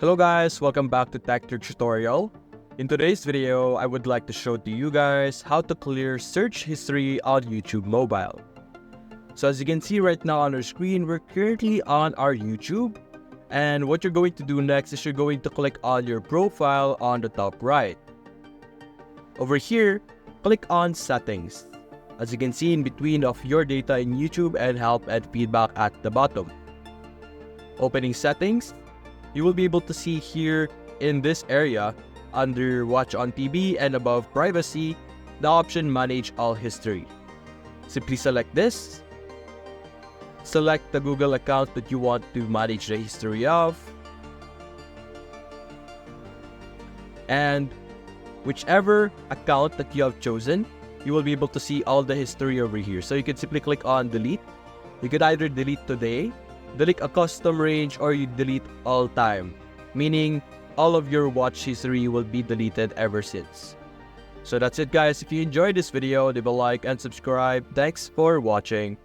Hello guys, welcome back to Tech Tutorial. In today's video, I would like to show to you guys how to clear search history on YouTube mobile. So as you can see right now on our screen, we're currently on our YouTube. And what you're going to do next is you're going to click on your profile on the top right. Over here, click on Settings. As you can see in between of your data in YouTube and help and feedback at the bottom. Opening Settings, you will be able to see here in this area under Watch on TV and above Privacy, the option Manage All History. Simply select this. Select the Google account that you want to manage the history of. And whichever account that you have chosen, you will be able to see all the history over here. So you can simply click on Delete. You could either delete today, delete a custom range, or you delete all time, meaning all of your watch history will be deleted ever since. So that's it guys. If you enjoyed this video, leave a like and subscribe. Thanks for watching.